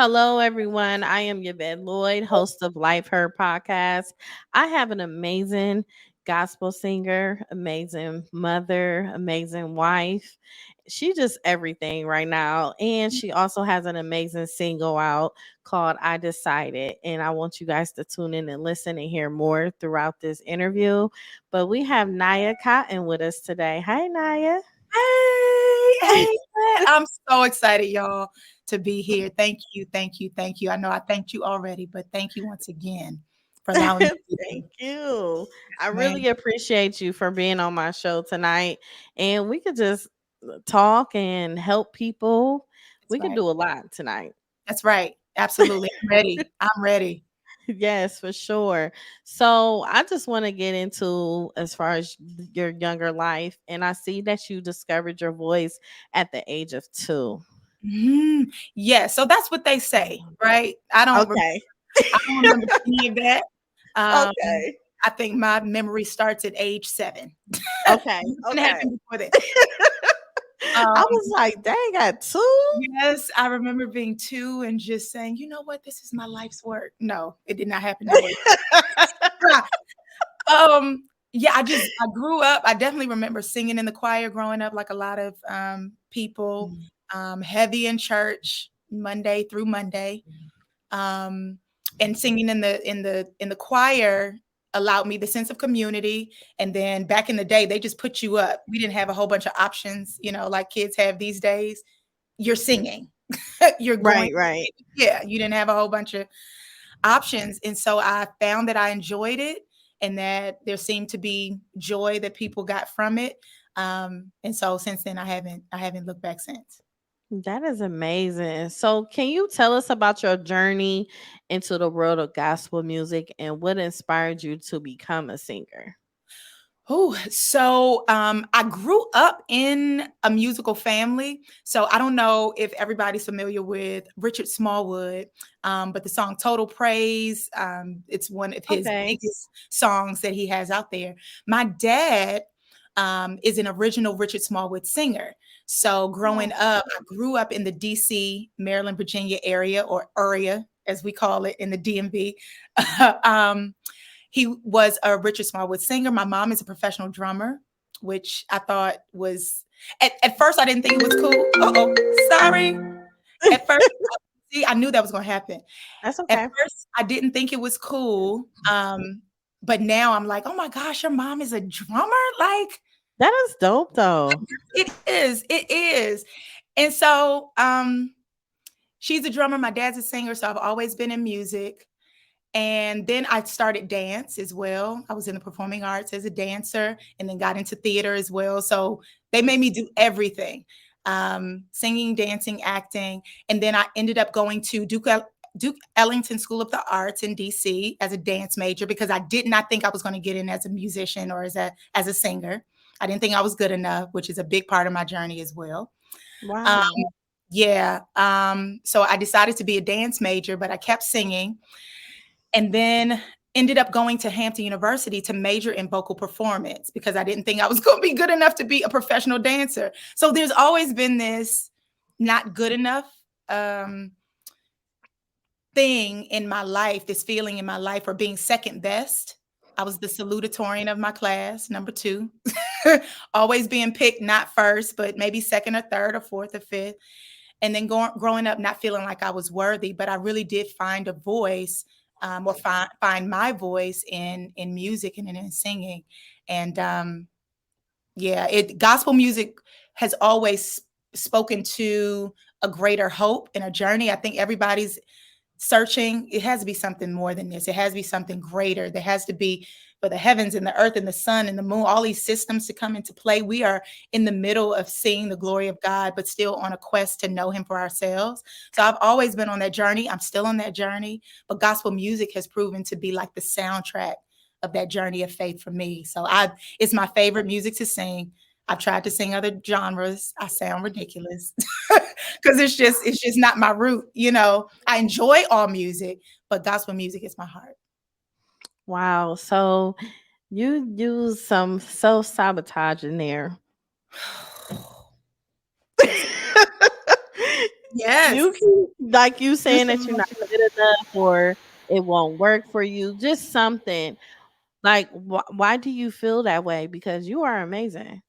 Hello, everyone. I am Yvette Lloyd, host of Life Her podcast. I have an amazing gospel singer, amazing mother, amazing wife. She just everything right now. And she also has an amazing single out called I Decided. And I want you guys to tune in and listen and hear more throughout this interview. But we have Nyia Cotton with us today. Hi, Nyia. Hey, I'm so excited, y'all, to be here. Thank you, thank you, thank you. I know I thanked you already, but thank you once again for allowing me to be here. Thank you. I Man, really appreciate you for being on my show tonight. And we could just talk and help people. that's We could right. do a lot tonight. That's right. Absolutely. I'm ready. I'm ready. Yes, for sure. So I just want to get into as far as your younger life. And I see that you discovered your voice at the age of 2. Yeah, so that's what they say, right? Okay. I don't remember any of that. Um, Okay. I think my memory starts at age 7. Okay. Nothing Okay. happened before that. I Um, was like, dang, got 2? Yes, I remember being 2 and just saying, "You know what? This is my life's work." No, it did not happen that way. Yeah, I grew up. I definitely remember singing in the choir growing up, like a lot of people. Heavy in church Monday through Monday, um, and singing in the choir allowed me the sense of community. And then back in the day, they just put you up. We didn't have a whole bunch of options, like kids have these days. You're singing. You're going, Right, right. yeah, you didn't have a whole bunch of options. And so I found that I enjoyed it and that there seemed to be joy that people got from it. And so since then I haven't looked back since. That is amazing. So, can you tell us about your journey into the world of gospel music and what inspired you to become a singer? I grew up in a musical family. So I don't know if everybody's familiar with Richard Smallwood, but the song Total Praise, it's one of his Okay. biggest songs that he has out there. My dad is an original Richard Smallwood singer. So growing Oh, up, I grew up in the DC, Maryland, Virginia area, or area, as we call it in the DMV. um, he was a Richard Smallwood singer. My mom is a professional drummer, which I thought was at first I didn't think it was cool. Uh-oh, sorry. At first, see, I knew that was gonna happen. that's At okay. first, I didn't think it was cool. But now I'm like, oh my gosh, your mom is a drummer? Like, That is dope, though. it is, it is. And so she's a drummer, my dad's a singer, so I've always been in music. And then I started dance as well. I was in the performing arts as a dancer and then got into theater as well. So they made me do everything, singing, dancing, acting. And then I ended up going to Duke Ellington School of the Arts in DC as a dance major because I did not think I was going to get in as a musician or as a singer. I didn't think I was good enough, which is a big part of my journey as well. Um, Wow. yeah. So I decided to be a dance major, but I kept singing and then ended up going to Hampton University to major in vocal performance because I didn't think I was going to be good enough to be a professional dancer. So there's always been this not good enough thing in my life, this feeling in my life for being second best. I was the salutatorian of my class, number 2. Always being picked not first, but maybe second or third or fourth or fifth. And then growing up not feeling like I was worthy, but I really did find a voice or find my voice in music and in singing. And yeah, gospel music has always spoken to a greater hope and a journey. I think everybody's searching. It has to be something more than this. It has to be something greater. There has to be for the heavens and the earth and the sun and the moon, all these systems to come into play. We are in the middle of seeing the glory of God, but still on a quest to know him for ourselves. So I've always been on that journey. I'm still on that journey, but gospel music has proven to be like the soundtrack of that journey of faith for me. So it's my favorite music to sing. I've tried to sing other genres. I sound ridiculous because it's just not my route. I enjoy all music, but gospel music is my heart. Wow. So, you use some self sabotage in there. Yes. You keep like you Do saying that some you're more. not good enough or it won't work for you. Just something. Like why do you feel that way? Because you are amazing.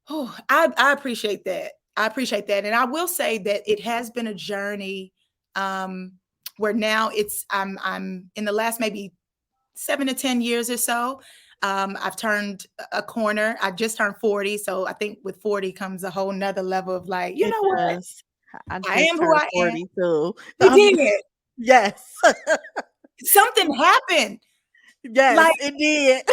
Oh, I appreciate that. I appreciate that. And I will say that it has been a journey um where now I'm in the last maybe 7 to 10 years or so. I've turned a corner. I just turned 40. So I think with 40 comes a whole nother level of like, you It know what? does. I I just am who turned I am. 40 too. You did. Yes. Something happened. Like Yes, it did.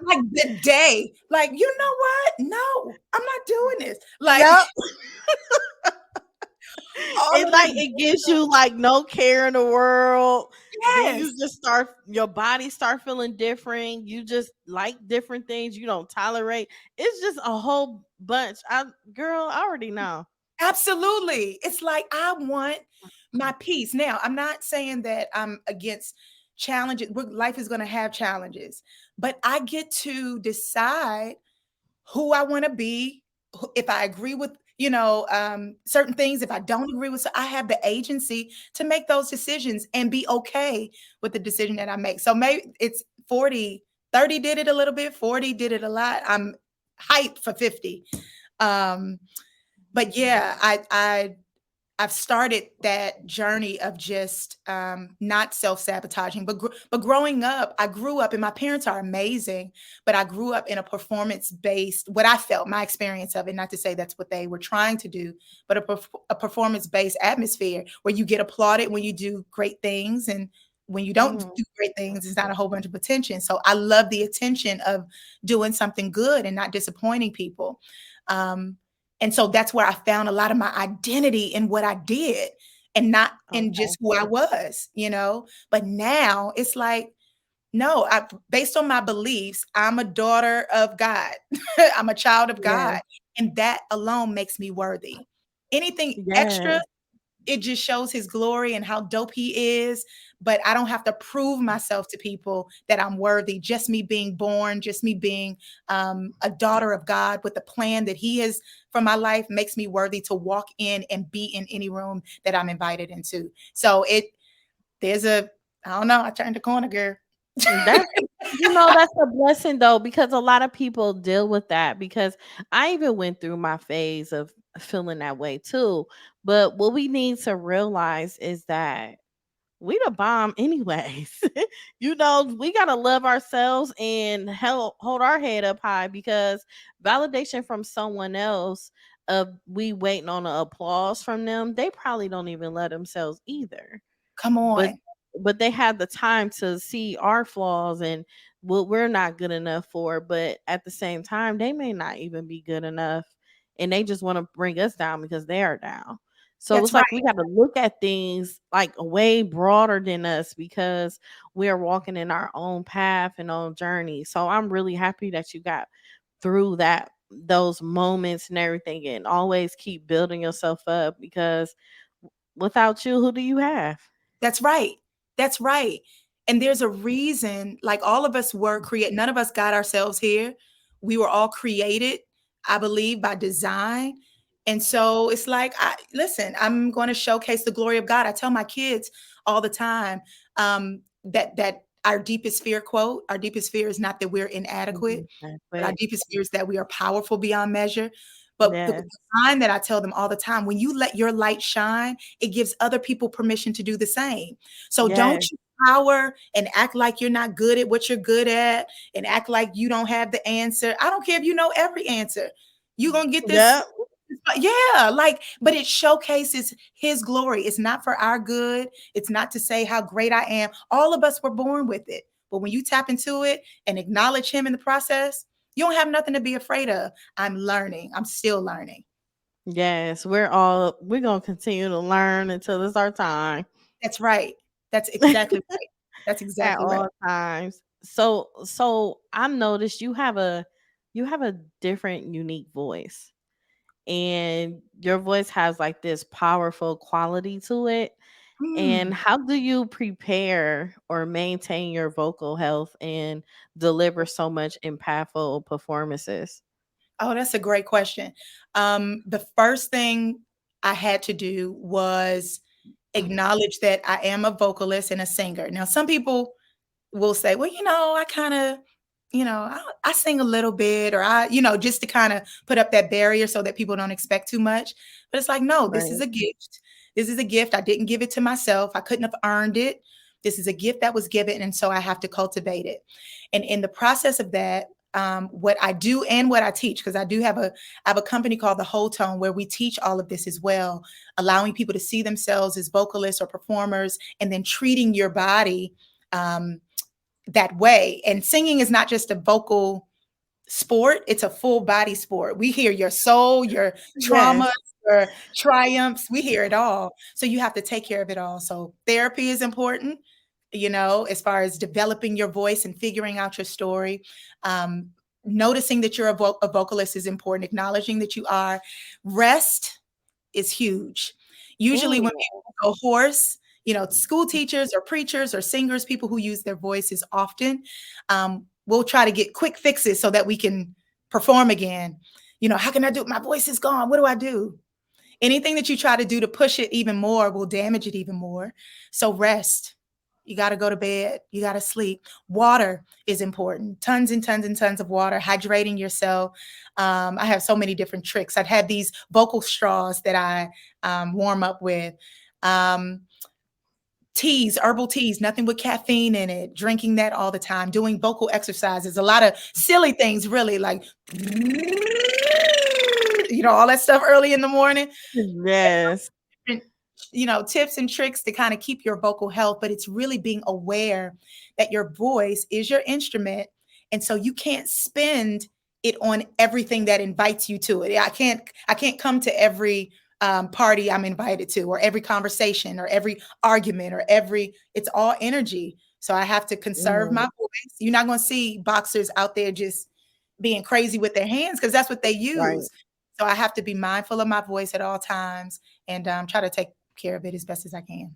like the day. Like, you know what? No, I'm not doing this. Like Yep. all It of this. like it gives you like no care in the world. Then you Yes. just start your body start feeling different. You just like different things you don't tolerate. It's just a whole bunch. I already know. Absolutely. It's like I want my peace. Now, I'm not saying that I'm against challenges. Life is going to have challenges, but I get to decide who I want to be. If I agree with, certain things, if I don't agree with, so I have the agency to make those decisions and be okay with the decision that I make. So maybe it's 40, 30 did it a little bit, 40 did it a lot. I'm hyped for 50. Um, but yeah, I've started that journey of just not self-sabotaging, but growing up, I grew up, and my parents are amazing, but I grew up in a performance-based, what I felt, my experience of it, not to say that's what they were trying to do, but a performance-based atmosphere where you get applauded when you do great things, and when you don't Mhm. do great things, it's not a whole bunch of attention. So I love the attention of doing something good and not disappointing people. Um, and so that's where I found a lot of my identity in what I did and not in Okay. just who I was. But now it's like, no, based on my beliefs, I'm a daughter of God. I'm a child of Yeah. God. And that alone makes me worthy. Anything extra, Yes. it just shows his glory and how dope he is. But I don't have to prove myself to people that I'm worthy. Just me being born, just me being a daughter of God with the plan that he has for my life makes me worthy to walk in and be in any room that I'm invited into. So I don't know, I turned the corner, girl. That's that's a blessing though, because a lot of people deal with that because I even went through my phase of feeling that way too. But what we need to realize is that we the bomb anyways. We gotta love ourselves and hold our head up high because validation from someone else of we waiting on the applause from them, they probably don't even love themselves either. Come but on. but they have the time to see our flaws and what we're not good enough for, but at the same time they may not even be good enough and they just want to bring us down because they are down. So That's it's right. like we got to look at things like way broader than us because we are walking in our own path and own journey. So I'm really happy that you got through those moments and everything and always keep building yourself up because without you, who do you have? That's right. That's right. And there's a reason, like all of us were created, none of us got ourselves here. We were all created, I believe, by design. And so it's like, listen, I'm going to showcase the glory of God. I tell my kids all the time that our deepest fear quote, our deepest fear is not that we're inadequate, Mhm, but our exactly. deepest fear is that we are powerful beyond measure. But the Yes, line that I tell them all the time, when you let your light shine, it gives other people permission to do the same. So don't yes, you power and act like you're not good at what you're good at and act like you don't have the answer. I don't care if you know every answer. You're going to get this. yep, Yeah, like, but it showcases his glory. It's not for our good. It's not to say how great I am. All of us were born with it. But when you tap into it and acknowledge him in the process, you don't have nothing to be afraid of. I'm learning. I'm still learning. yes. We're gonna continue to learn until it's our time That's right. That's exactly right. That's at exactly right. all times. So I've noticed you have a different unique voice. And your voice has like this powerful quality to it. And Mm. how do you prepare or maintain your vocal health and deliver so much impactful performances? Oh, that's a great question. The first thing I had to do was acknowledge that I am a vocalist and a singer. Now, some people will say, well, I kind of, I sing a little bit, or just to kind of put up that barrier so that people don't expect too much. But it's like, no, this is Right. a gift. This is a gift. I didn't give it to myself. I couldn't have earned it. This is a gift that was given. And so I have to cultivate it. And in the process of that, what I do and what I teach, because I have a company called the Whole Tone where we teach all of this as well, allowing people to see themselves as vocalists or performers, and then treating your body um, that way. And singing is not just a vocal sport, it's a full body sport. We hear your soul, your trauma, Yes. your triumphs, we hear it all. So you have to take care of it all. So therapy is important, as far as developing your voice and figuring out your story. Noticing that you're a vocalist is important, acknowledging that you are. Rest is huge. Usually when Mm, people go hoarse, school teachers or preachers or singers, people who use their voices often, we'll try to get quick fixes so that we can perform again. How can I do it? My voice is gone. What do I do? Anything that you try to do to push it even more will damage it even more. So rest. You got to go to bed. You got to sleep. Water is important. Tons and tons and tons of water, hydrating yourself. I have so many different tricks. I've had these vocal straws that I warm up with. Um, Teas, herbal teas, nothing with caffeine in it, drinking that all the time, doing vocal exercises, a lot of silly things, really, like, all that stuff early in the morning. yes. Different, tips and tricks to kind of keep your vocal health, but it's really being aware that your voice is your instrument. And so you can't spend it on everything that invites you to it. I can't come to every party I'm invited to, or every conversation, or every argument, or it's all energy. So I have to conserve my Mm, voice. You're not going to see boxers out there just being crazy with their hands, because that's what they right. use. So I have to be mindful of my voice at all times, and try to take care of it as best as I can.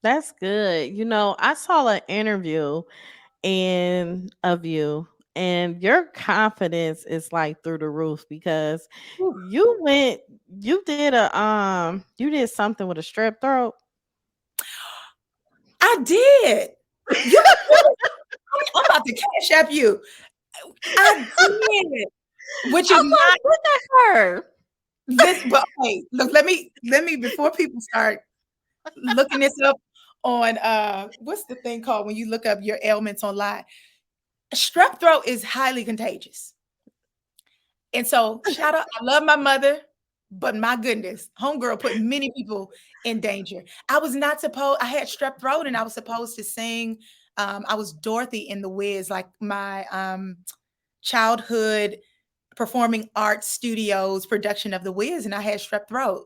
That's good. I saw an interview of you, and your confidence is like through the roof because Whew. you went you did something with a strep throat. I did. You know what? I'm about to cash app you. I did, which I'm is like, not look at her. this. But hey, look, let me before people start looking this up on what's the thing called when you look up your ailments online? Strep throat is highly contagious. And so, shout out, I love my mother, but my goodness, homegirl put many people in danger. I had strep throat and I was supposed to sing. I was Dorothy in The Wiz, like my childhood performing arts studios production of The Wiz, and I had strep throat.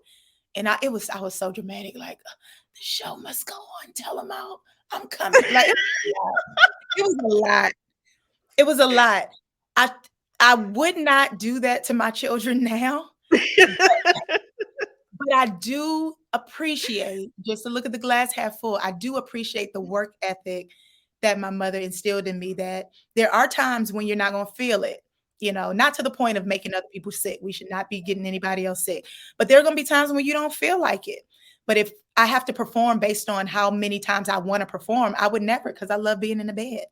And I was so dramatic, like, the show must go on, tell them I'm coming. Like, it was a lot. It was a lot. I I would not do that to my children now, but I do appreciate, just to look at the glass half full, I do appreciate the work ethic that my mother instilled in me, that there are times when you're not gonna feel it, not to the point of making other people sick. We should not be getting anybody else sick. But there are gonna be times when you don't feel like it. But if I have to perform based on how many times I wanna perform, I would never, because I love being in the bed.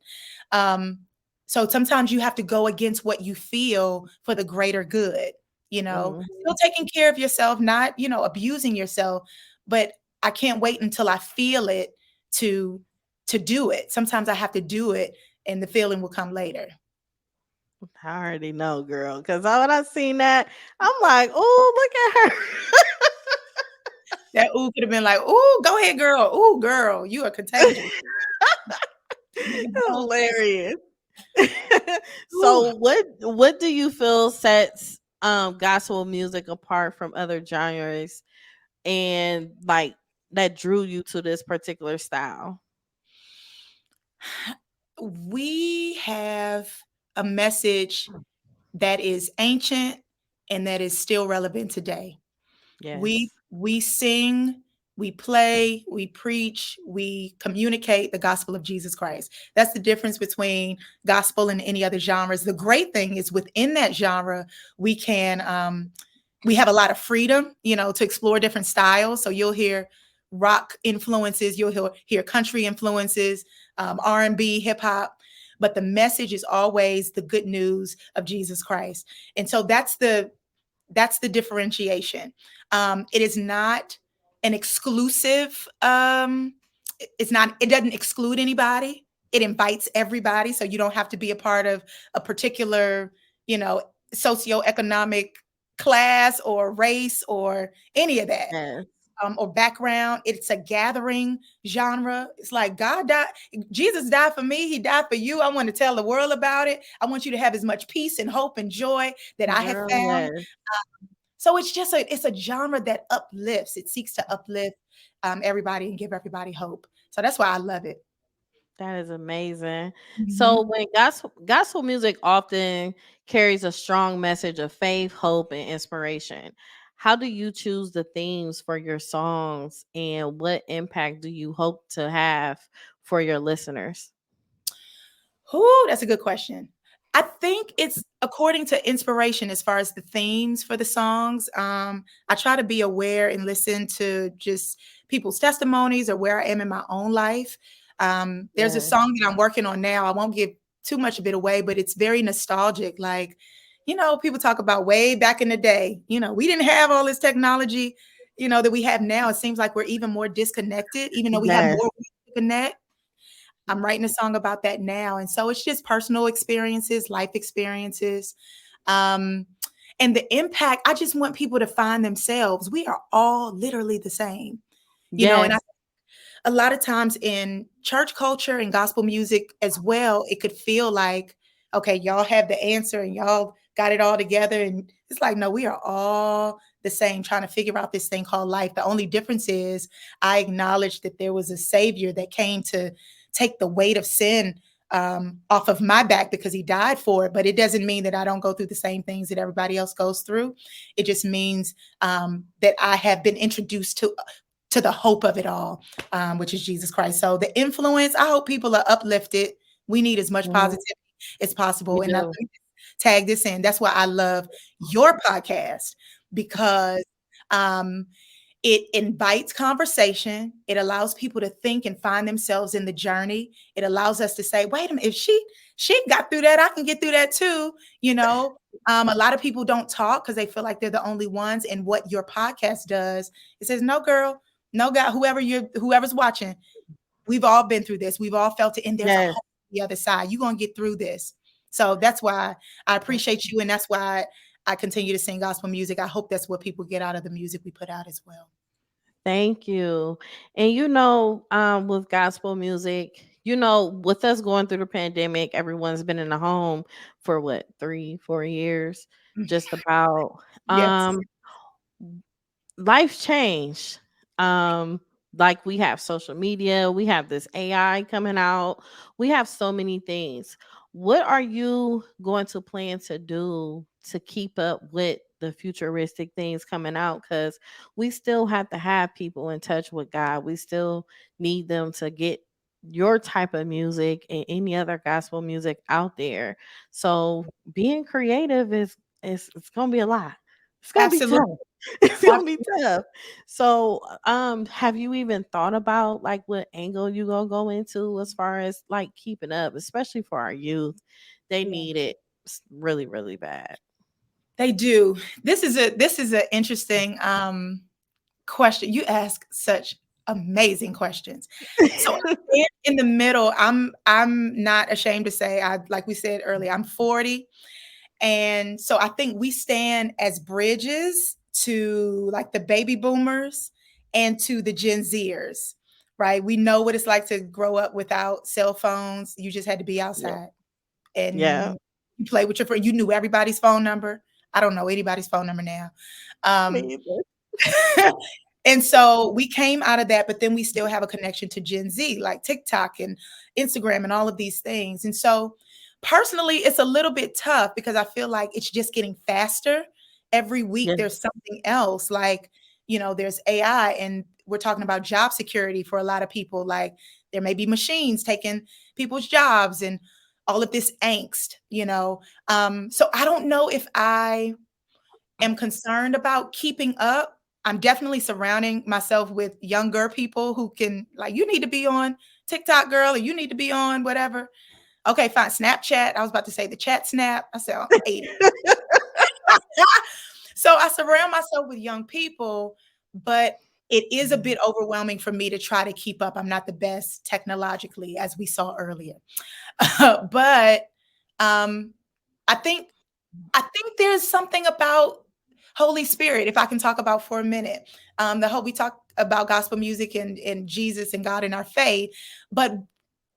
Um, so sometimes you have to go against what you feel for the greater good, still Mhm. taking care of yourself, not, abusing yourself, but I can't wait until I feel it to to do it. Sometimes I have to do it and the feeling will come later. I already know, girl, because when I seen that, I'm like, oh, look at her. That ooh could have been like, ooh, go ahead, girl. Ooh, girl, you are contagious. Making the whole place. Hilarious. Ooh. So what do you feel sets gospel music apart from other genres, and like that drew you to this particular style? We have a message that is ancient and that is still relevant today. We Yes. we sing, we play, we preach, we communicate the gospel of Jesus Christ. That's the difference between gospel and any other genres. The great thing is within that genre, we can we have a lot of freedom, to explore different styles. So you'll hear rock influences, you'll hear country influences, R&B, hip hop, but the message is always the good news of Jesus Christ. And so that's the differentiation. It is not an exclusive. It doesn't exclude anybody. It invites everybody. So you don't have to be a part of a particular, you know, socioeconomic class or race or any of that, Yes. or background. It's a gathering genre. It's like God died, Jesus died for me, he died for you. I want to tell the world about it. I want you to have as much peace and hope and joy that I have Girl, found. yes. So it's a genre that uplifts. It seeks to uplift everybody and give everybody hope. So that's why I love it. That is amazing. So Mhm. when gospel music often carries a strong message of faith, hope, and inspiration, how do you choose the themes for your songs and what impact do you hope to have for your listeners? Ooh, that's a good question. I think it's according to inspiration as far as the themes for the songs. I try to be aware and listen to just people's testimonies or where I am in my own life. There's a Yeah. song that I'm working on now. I won't give too much of it away, but it's very nostalgic. Like, people talk about way back in the day. We didn't have all this technology, that we have now. It seems like we're even more disconnected, even though we have Yes. more ways to connect. I'm writing a song about that now. And so it's just personal experiences, life experiences. Um, and the impact, I just want people to find themselves. We are all literally the same, and Yes. a lot of times in church culture and gospel music as well, it could feel like, okay, y'all have the answer and y'all got it all together. And it's like, no, we are all the same, trying to figure out this thing called life. The only difference is I acknowledge that there was a savior that came to take the weight of sin off of my back because he died for it. But it doesn't mean that I don't go through the same things that everybody else goes through. It just means that I have been introduced to the hope of it all, which is Jesus Christ. So the influence, I hope people are uplifted. We need as much Mhm. positivity as possible. We And let do. me tag this in. That's why I love your podcast because um, it invites conversation. It allows people to think and find themselves in the journey. It allows us to say, wait a minute, if she got through that, I can get through that too. A lot of people don't talk because they feel like they're the only ones. And what your podcast does, it says, no, girl, no guy, whoever's watching, we've all been through this. We've all felt it, and there's a Yes. hope on the other side. You're gonna get through this. So that's why I appreciate you, and that's why I continue to sing gospel music. I hope that's what people get out of the music we put out as well. Thank you. And with gospel music, with us going through the pandemic, everyone's been in the home for what, 3, 4 years, Mm, just about. yes. Life changed. Um, like we have social media, we have this AI coming out, we have so many things. What are you going to plan to do to keep up with the futuristic things coming out? Because we still have to have people in touch with God. We still need them to get your type of music and any other gospel music out there. So being creative is it's gonna be a lot. It's gonna be tough. Absolutely. It's gonna be Absolutely. tough. So, have you even thought about like what angle you gonna go into as far as like keeping up, especially for our youth? They Yeah. need it really, really bad. They do. This is an interesting question. You ask such amazing questions. So I stand in the middle. I'm not ashamed to say, I like we said earlier, I'm 40. And so I think we stand as bridges to like the baby boomers and to the Gen Zers, right? We know what it's like to grow up without cell phones. You just had to be Yeah, outside yeah, and you play with your friend. You knew everybody's phone number. I don't know anybody's phone number now. Um, me either. and so we came out of that, but then we still have a connection to Gen Z, like TikTok and Instagram and all of these things. And so personally, it's a little bit tough because I feel like it's just getting faster. Every week Yeah, there's something else. Like, there's AI and we're talking about job security for a lot of people. Like there may be machines taking people's jobs and all of this angst. So I don't know if I am concerned about keeping up. I'm definitely surrounding myself with younger people who can, like, you need to be on TikTok, girl, or you need to be on whatever. Okay, fine. Snapchat. I was about to say the chat snap. I said, I'm 80. So I surround myself with young people, but it is a bit overwhelming for me to try to keep up. I'm not the best technologically, as we saw earlier. But um, I think there's something about Holy Spirit, if I can talk about for a minute. The whole we talk about gospel music and Jesus and God in our faith, but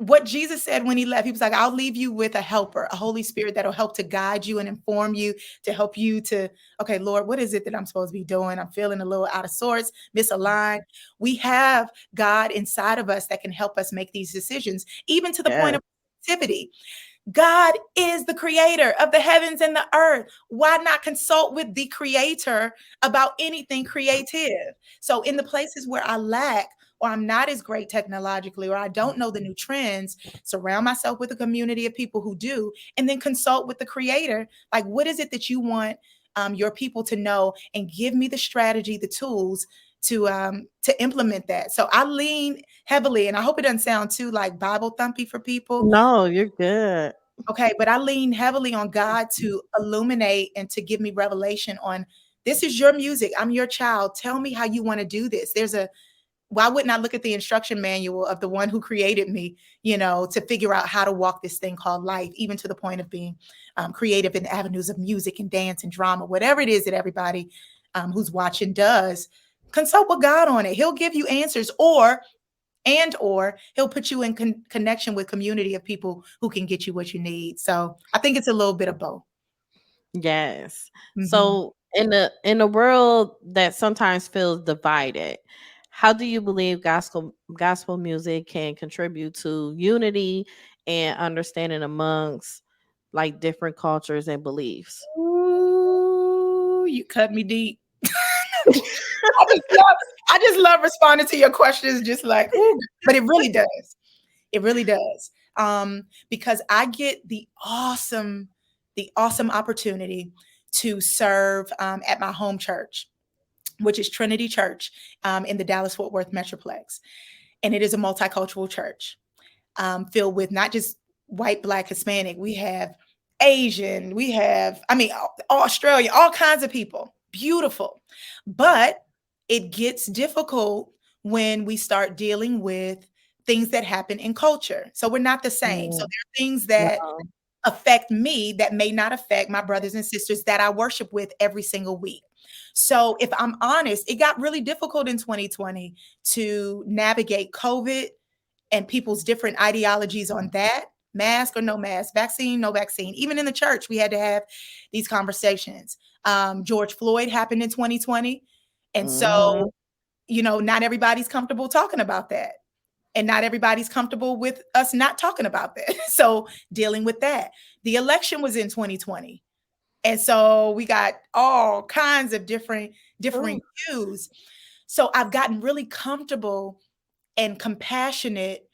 what Jesus said when he left, he was like, I'll leave you with a helper, a Holy Spirit that'll help to guide you and inform you, to help you to, okay, Lord, what is it that I'm supposed to be doing? I'm feeling a little out of sorts, misaligned. We have God inside of us that can help us make these decisions, even to the point Yes. of activity. God is the creator of the heavens and the earth. Why not consult with the creator about anything creative? So in the places where I lack, or I'm not as great technologically, or I don't know the new trends, surround myself with a community of people who do, and then consult with the creator. Like, what is it that you want your people to know, and give me the strategy, the tools to implement that. So I lean heavily, and I hope it doesn't sound too like Bible thumpy for people. No, you're good. Okay, but I lean heavily on God to illuminate and to give me revelation on, this is your music. I'm your child. Tell me how you want to do this. Why wouldn't I look at the instruction manual of the one who created me, to figure out how to walk this thing called life, even to the point of being creative in avenues of music and dance and drama, whatever it is that everybody who's watching does. Consult with God on it. He'll give you answers, or he'll put you in connection with community of people who can get you what you need. So I think it's a little bit of both. Yes. Mhm. So in a world that sometimes feels divided, how do you believe gospel music can contribute to unity and understanding amongst like different cultures and beliefs? Ooh, you cut me deep. I just love responding to your questions, just like, ooh, but it really does. It really does. Because I get the awesome opportunity to serve at my home church, which is Trinity Church in the Dallas Fort Worth Metroplex. And it is a multicultural church filled with not just white, Black, Hispanic. We have Asian, we have, Australian, all kinds of people. Beautiful. But it gets difficult when we start dealing with things that happen in culture. So we're not the same. So there Mm, are things that no. affect me that may not affect my brothers and sisters that I worship with every single week. So if I'm honest, it got really difficult in 2020 to navigate COVID and people's different ideologies on that. Mask or no mask, vaccine, no vaccine. Even in the church, we had to have these conversations. George Floyd happened in 2020. And Mhm. so, not everybody's comfortable talking about that. And not everybody's comfortable with us not talking about that. So, dealing with that. The election was in 2020. And so we got all kinds of differing Ooh. views. So I've gotten really comfortable and compassionate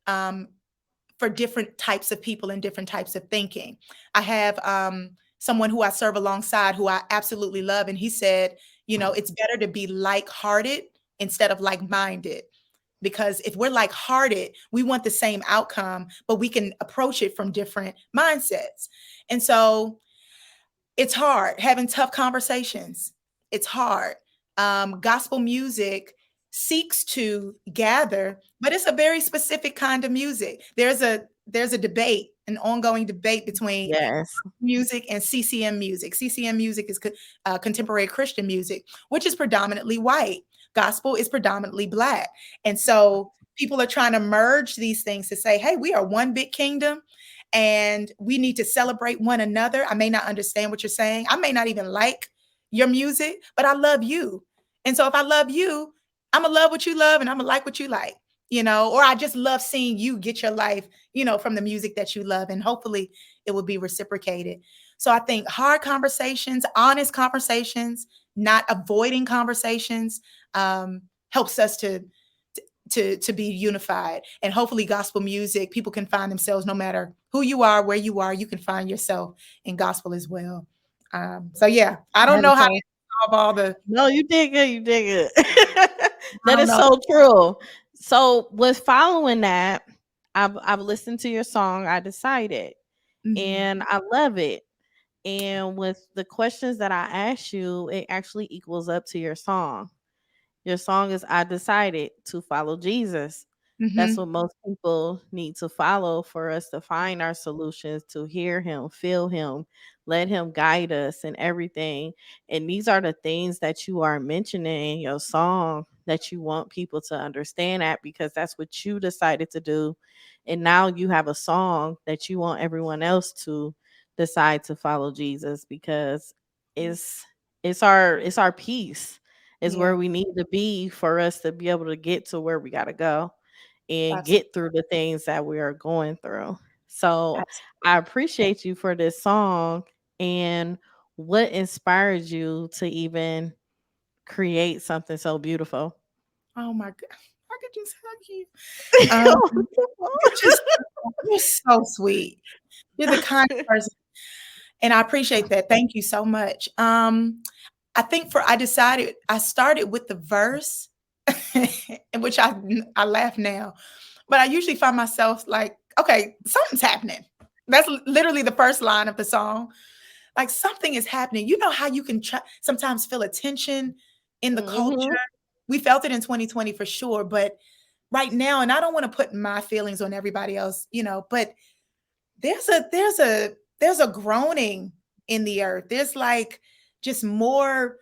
um, for different types of people and different types of thinking. I have someone who I serve alongside who I absolutely love, and he said, it's better to be like-hearted instead of like-minded. Because if we're like-hearted, we want the same outcome, but we can approach it from different mindsets. And so it's hard having tough conversations. It's hard. Gospel music seeks to gather, but it's a very specific kind of music. There's a debate, an ongoing debate between Yes. music and CCM music. CCM music is contemporary Christian music, which is predominantly white. Gospel is predominantly Black. And so people are trying to merge these things to say, hey, we are one big kingdom and we need to celebrate one another. I may not understand what you're saying. I may not even like your music, but I love you. And so if I love you, I'm going to love what you love and I'm going to like what you like, or I just love seeing you get your life, from the music that you love. And hopefully it will be reciprocated. So I think hard conversations, honest conversations, not avoiding conversations, helps us to be unified. And hopefully gospel music, people can find themselves no matter who you are, where you are, you can find yourself in gospel as well. So yeah, I don't That know is how so. to solve all the. No, you did good. You did good. I That don't is know. so true. So with following that, I've listened to your song. I decided, Mhm. and I love it. And with the questions that I asked you, it actually equals up to your song. Your song is I decided to follow Jesus. That's Mhm. what most people need to follow for us to find our solutions, to hear him, feel him, let him guide us and everything. And these are the things that you are mentioning in your song that you want people to understand at, because that's what you decided to do. And now you have a song that you want everyone else to decide to follow Jesus, because it's it's our peace, is Yeah, where we need to be for us to be able to get to where we got to go and absolutely. get through the things that we are going through. So Absolutely. I appreciate you for this song. And what inspired you to even create something so beautiful? Oh my god, I could just hug you. You're just you're so sweet. You're the kind of person, and I appreciate that. Thank you so much. I think for I decided I started with the verse, in which I laugh now, but I usually find myself like, okay, something's happening. That's literally the first line of the song. Like something is happening. You know how you can sometimes feel a tension in the culture. Hmm. We felt it in 2020 for sure, but right now, and I don't want to put my feelings on everybody else, but there's a groaning in the earth. There's like just more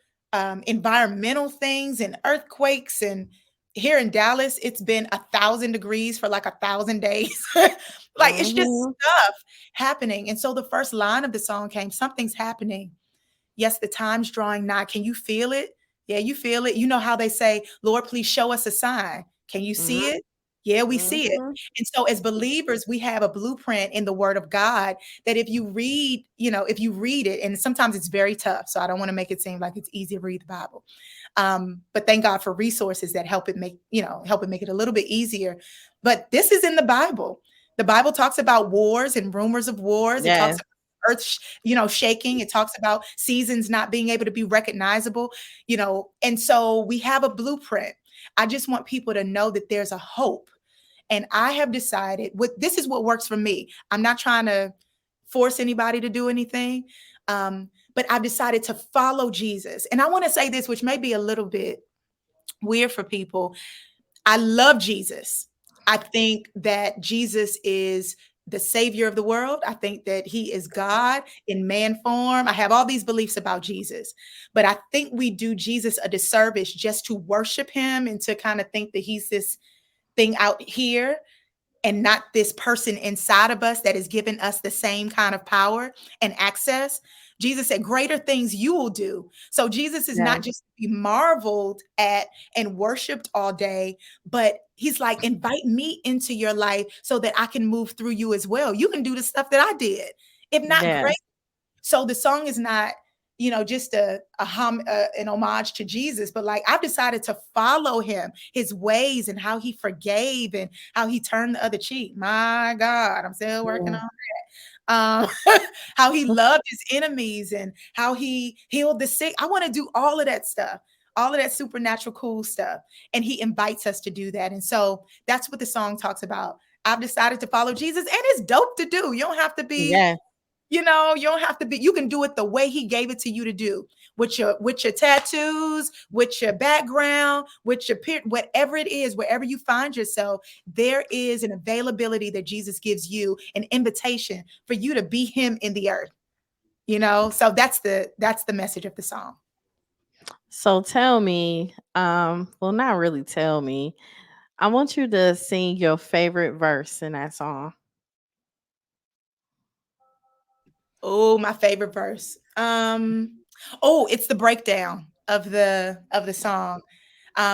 environmental things and earthquakes, and here in Dallas it's been 1,000 degrees for like 1,000 days. Like it's just Hmm. stuff happening. And so the first line of the song came, something's happening. Yes, the time's drawing nigh. Can you feel it? Yeah, you feel it. You know how they say, Lord, please show us a sign. Can you see Hmm. it? Yeah, we see it. Hmm. And so as believers, we have a blueprint in the word of God that if you read it, and sometimes it's very tough. So I don't want to make it seem like it's easy to read the Bible. But thank God for resources that help it make it a little bit easier. But this is in the Bible. The Bible talks about wars and rumors of wars. It talks Yes. about earth shaking. It talks about seasons not being able to be recognizable, and so we have a blueprint. I just want people to know that there's a hope. And I have decided this is what works for me. I'm not trying to force anybody to do anything. But I've decided to follow Jesus. And I want to say this, which may be a little bit weird for people. I love Jesus. I think that Jesus is the savior of the world. I think that he is God in man form. I have all these beliefs about Jesus, but I think we do Jesus a disservice just to worship him and to kind of think that he's this thing out here and not this person inside of us that has given us the same kind of power and access. Jesus said, greater things you will do. So Jesus is not Yes. just to be marveled at and worshiped all day, but he's like, invite me into your life so that I can move through you as well. You can do the stuff that I did, if not great. Yes. So the song is not, just an homage to Jesus, but like I've decided to follow him, his ways, and how he forgave and how he turned the other cheek. My God, I'm still working Mm. on how he loved his enemies and how he healed the sick. I want to do all of that stuff, all of that supernatural cool stuff. And he invites us to do that. And so that's what the song talks about. I've decided to follow Jesus, and it's dope to do. You don't have to be Yes. you don't have to be, you can do it the way he gave it to you to do, with your tattoos, with your background, with your whatever it is, wherever you find yourself, there is an availability that Jesus gives you, an invitation for you to be him in the earth. So that's the message of the song. So tell me, well, not really tell me. I want you to sing your favorite verse in that song. Oh, my favorite verse. It's the breakdown of the song.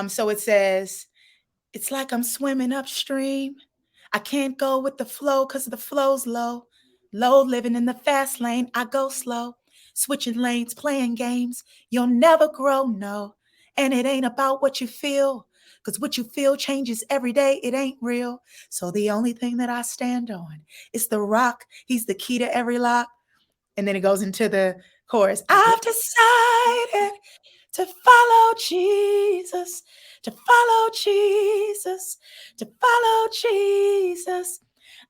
So it says, it's like I'm swimming upstream. I can't go with the flow because the flow's low. Low living in the fast lane. I go slow. Switching lanes, playing games. You'll never grow, no. And it ain't about what you feel. Because what you feel changes every day. It ain't real. So the only thing that I stand on is the rock. He's the key to every lock. And then it goes into the Chorus. I've decided to follow Jesus, to follow Jesus, to follow Jesus.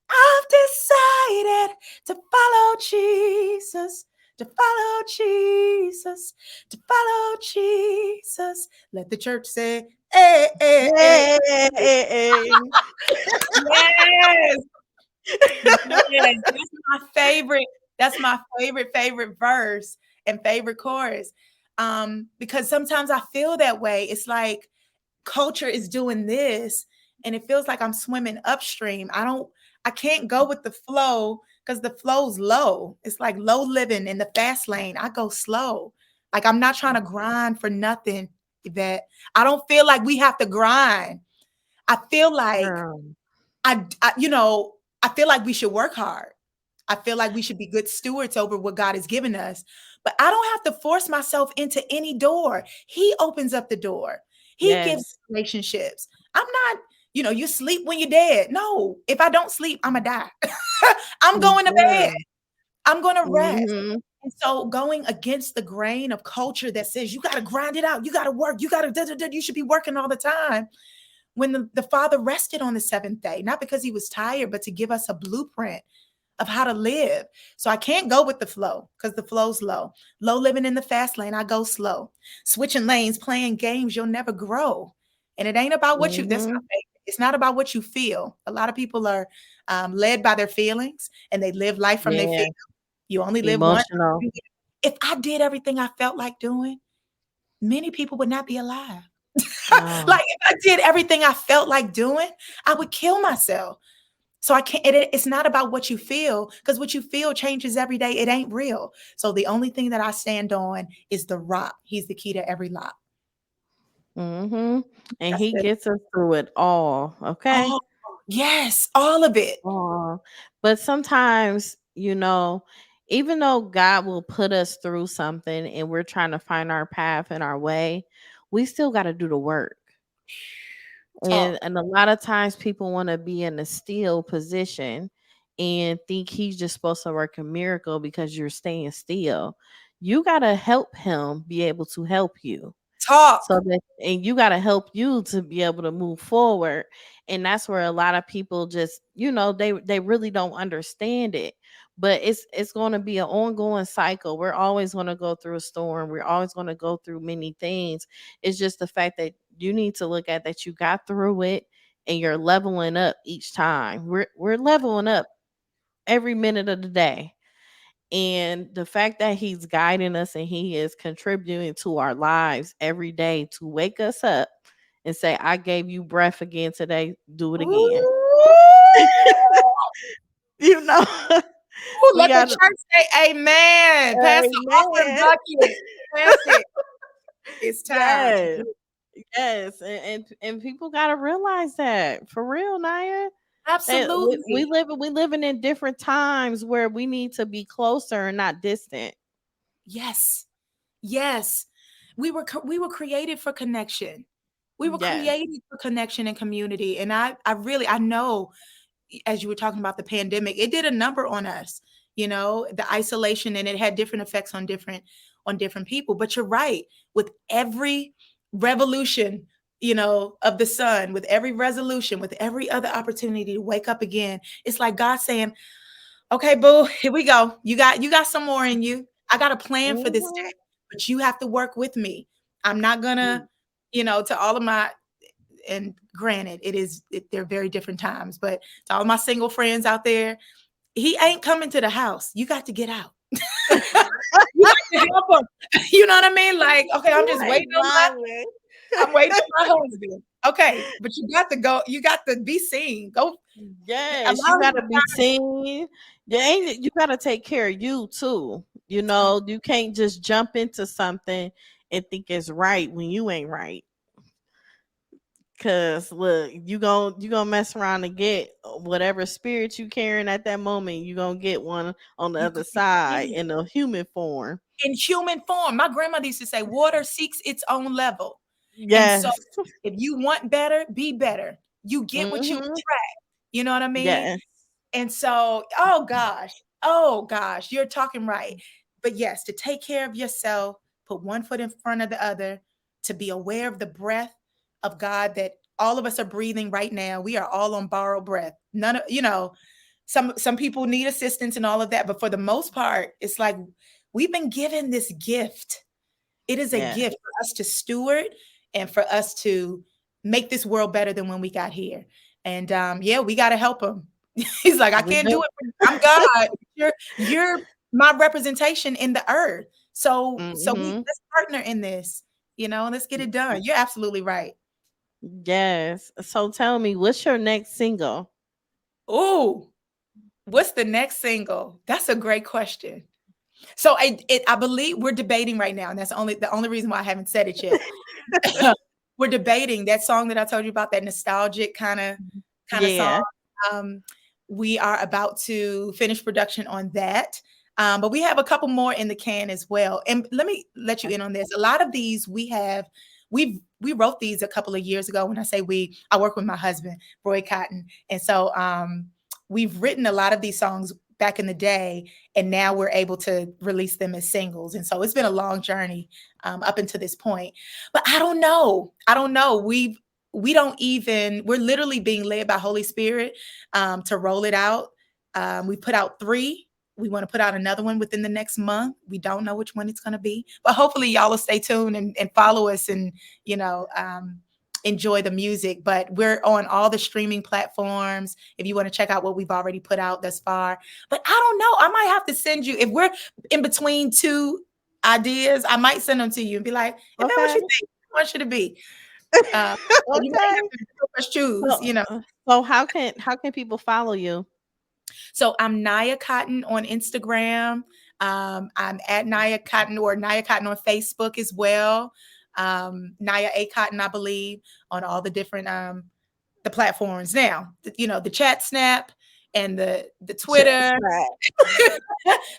I've decided to follow Jesus, to follow Jesus, to follow Jesus. Let the church say, hey, hey, hey. Hey. Yes, yes. That's my favorite. That's my favorite verse and favorite chorus. Because sometimes I feel that way. It's like culture is doing this and it feels like I'm swimming upstream. I can't go with the flow because the flow's low. It's like low living in the fast lane. I go slow. Like I'm not trying to grind for nothing, Yvette. I don't feel like we have to grind. I feel like Girl. I feel like we should work hard. I feel like we should be good stewards over what God has given us. But I don't have to force myself into any door. He opens up the door. He gives Yes. relationships. I'm not, you sleep when you're dead. No, if I don't sleep, I'm going to die. I'm going to bed. Girl. I'm going to rest. Mm-hmm. And so going against the grain of culture that says you got to grind it out, you got to work, you should be working all the time. When the Father rested on the seventh day, not because he was tired, but to give us a blueprint of how to live. So I can't go with the flow because the flow's low. Low living in the fast lane, I go slow. Switching lanes, playing games, you'll never grow. And it ain't about what that's Mm-hmm. my favorite. It's not about what you feel. A lot of people are led by their feelings and they live life from their Yeah. feelings. You only live once. Emotional. If I did everything I felt like doing, many people would not be alive. No. Like if I did everything I felt like doing, I would kill myself. So I can't, it's not about what you feel because what you feel changes every day. It ain't real. So the only thing that I stand on is the rock. He's the key to every lock. Mm-hmm. And That's he it. gets us through it all. Okay. Oh, yes, all of it. Oh, but sometimes, even though God will put us through something and we're trying to find our path and our way, we still got to do the work. And Talk. and a lot of times people want to be in a still position and think he's just supposed to work a miracle because you're staying still. You got to help him be able to help you. So Talk. that, and you got to help you to be able to move forward. And that's where a lot of people just, they really don't understand it. But it's going to be an ongoing cycle. We're always going to go through a storm. We're always going to go through many things. It's just the fact that you need to look at that you got through it and you're leveling up each time. We're leveling up every minute of the day. And the fact that he's guiding us and he is contributing to our lives every day to wake us up and say, I gave you breath again today, do it again. Ooh, You know, we let the got to, church say amen. Pass the offering amen. bucket. Pass it. It's time to Yes, do it. yes. And people got to realize that for real, Naya. That we Absolutely. live we living in different times where we need to be closer and not distant. Yes. Yes. We were created for connection. We were Yes. created for connection and community. And I know, as you were talking about the pandemic, it did a number on us, the isolation, and it had different effects on different people. But you're right. With every revolution, of the sun, with every resolution, with every other opportunity to wake up again, it's like God saying, okay, boo, here we go. You got some more in you. I got a plan for this Mhm. day, but you have to work with me. I'm not gonna, to all of my, and granted, they're very different times, but to all my single friends out there, he ain't coming to the house. You got to get out. You got to help him. You know what I mean? Like, okay, Exactly. I'm waiting on my husband. Okay, but you got to go. You got to be seen. Go Yes, you allow him gotta to be seen. You gotta take care of you too. talk. You can't just jump into something and think it's right when you ain't right. Cause look, you gonna mess around and get whatever spirit you carrying at that moment. You gonna get one on the You other could side in a human form. in human form. My grandmother used to say, water seeks its own level. And so Yes. if you want better, be better. You get what you Hmm. attract. You know what I mean? Yes. And so, oh gosh, you're talking right. But yes, to take care of yourself, put one foot in front of the other, to be aware of the breath of God that all of us are breathing right now. We are all on borrowed breath. None of, some people need assistance and all of that, but for the most part, it's like we've been given this gift. It is a Yeah. gift for us to steward and for us to make this world better than when we got here. And yeah, we got to help him. He's like, I We can't do do. it. I'm God. You're my representation in the earth. So we Hmm. let's partner in this. Let's get it done. You're absolutely right. Yes. So tell me, what's your next single? Oh, what's the next single? That's a great question. So I believe we're debating right now, and that's the only reason why I haven't said it yet. We're debating that song that I told you about, that nostalgic kind of song. Yeah. Um, we are about to finish production on that. But we have a couple more in the can as well. And let me let you in on this. A lot of these we wrote these a couple of years ago. When I say we, I work with my husband, Roy Cotton. And so we've written a lot of these songs back in the day, and now we're able to release them as singles. And so it's been a long journey up until this point. But I don't know. I don't know. We're literally being led by Holy Spirit to roll it out. We put out 3. We want to put out another one within the next month. We don't know which one it's going to be, but hopefully y'all will stay tuned and follow us and, enjoy the music. But we're on all the streaming platforms if you want to check out what we've already put out thus far. But I don't know. I might have to send you, if we're in between 2 ideas, I might send them to you and be like, if that what Okay. you think, what should it be? Uh, you might Okay. have to help us choose, So, so how can people follow you? So I'm Nyia Cotton on Instagram. I'm at Nyia Cotton, or Nyia Cotton on Facebook as well. Nyia A Cotton, I believe, on all the different the platforms. Now, the chat snap and the Just Twitter, that.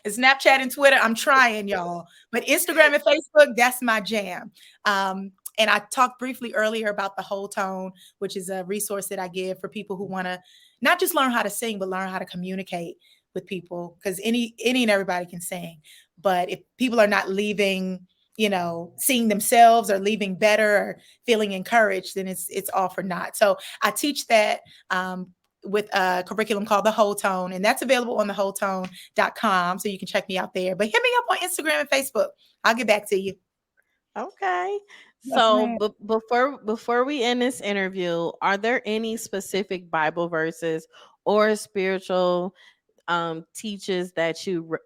the Snapchat and Twitter. I'm trying, y'all. But Instagram and Facebook, that's my jam. And I talked briefly earlier about the Whole Tone, which is a resource that I give for people who want to not just learn how to sing, but learn how to communicate with people. Because any and everybody can sing. But if people are not leaving, seeing themselves or leaving better or feeling encouraged, then it's all for naught. So I teach that with a curriculum called the Whole Tone, and that's available on the wholetone.com. So you can check me out there. But hit me up on Instagram and Facebook. I'll get back to you. Okay. Yes, So, ma'am. before we end this interview, are there any specific Bible verses or spiritual teaches that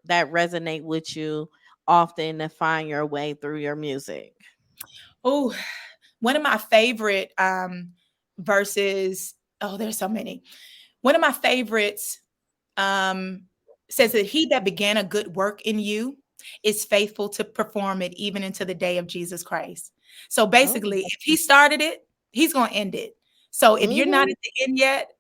that resonate with you often to find your way through your music? Oh, one of my favorite verses. Oh, there's so many. One of my favorites um, says that he that began a good work in you is faithful to perform it even into the day of Jesus Christ. So Oh. basically, if he started it, he's going to end it. So if you're not Hmm. at the end yet,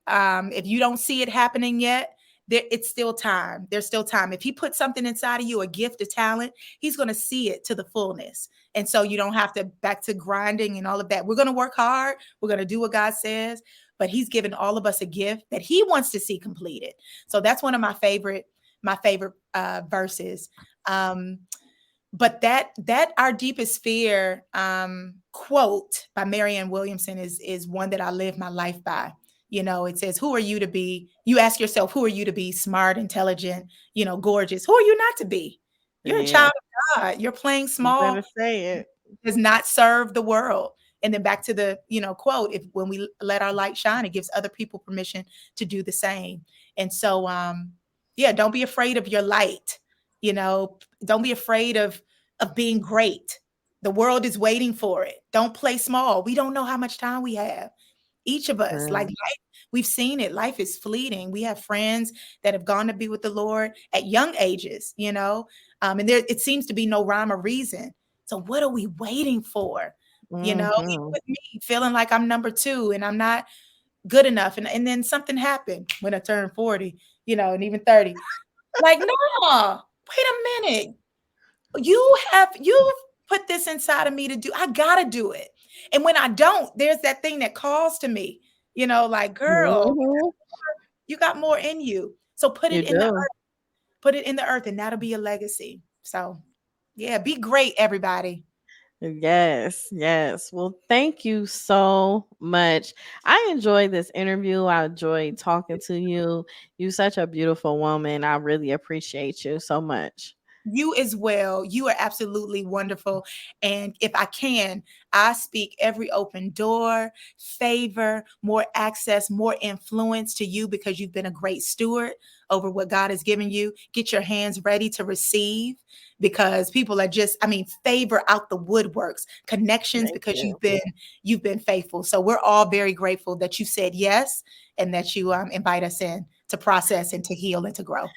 if you don't see it happening yet, it's still time. There's still time. If he puts something inside of you, a gift, a talent, he's going to see it to the fullness. And so you don't have to back to grinding and all of that. We're going to work hard. We're going to do what God says, but he's given all of us a gift that he wants to see completed. So that's one of my favorite verses. Um, but that our deepest fear quote by Marianne Williamson is one that I live my life by. It says, who are you to be? You ask yourself, who are you to be? Smart, intelligent, gorgeous. Who are you not to be? You're a Yeah, child of God. You're playing you small, better say it. does not serve the world. And then back to the, quote, if when we let our light shine, it gives other people permission to do the same. And so yeah, don't be afraid of your light. Don't be afraid of being great. The world is waiting for it. Don't play small. We don't know how much time we have. Each of us, like Right. life, we've seen it. Life is fleeting. We have friends that have gone to be with the Lord at young ages, and there it seems to be no rhyme or reason. So what are we waiting for? Even Hmm. with me feeling like I'm number 2 and I'm not good enough. And then something happened when I turned 40, and even 30. Like, no, wait a minute. You've put this inside of me to do. I gotta do it. And when I don't, there's that thing that calls to me, like, girl, Hmm. you got more in you. So put You it in the do. earth, put it in the earth, and that'll be a legacy. So, yeah, be great, everybody. Yes, yes. Well, thank you so much. I enjoyed this interview. I enjoyed talking to you. You're such a beautiful woman. I really appreciate you so much. You as well. You are absolutely wonderful. And if I can, I speak every open door, favor, more access, more influence to you because you've been a great steward over what God has given you. Get your hands ready to receive because people are just, I mean, favor out the woodworks, connections Thank because you. you've been faithful. So we're all very grateful that you said yes and that you invite us in to process and to heal and to grow.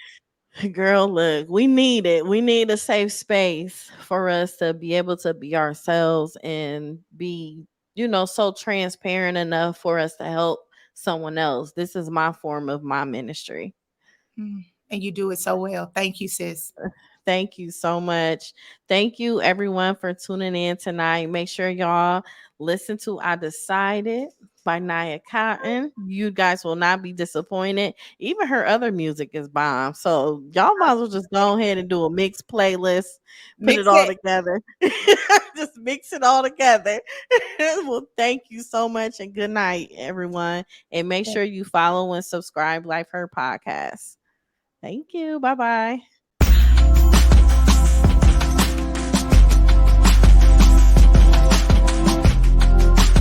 Girl, look, we need it. We need a safe space for us to be able to be ourselves and be, so transparent enough for us to help someone else. This is my form of my ministry. Mm. And you do it so well. Thank you, sis. Thank you so much. Thank you, everyone, for tuning in tonight. Make sure y'all listen to I Decided by Nyia Cotton. You guys will not be disappointed. Even her other music is bomb. So y'all might as well just go ahead and do a mixed playlist, put Mix it all it. together. Just mix it all together. Well, thank you so much and good night, everyone. And make sure you follow and subscribe Life Her Podcast. Thank you. Bye bye.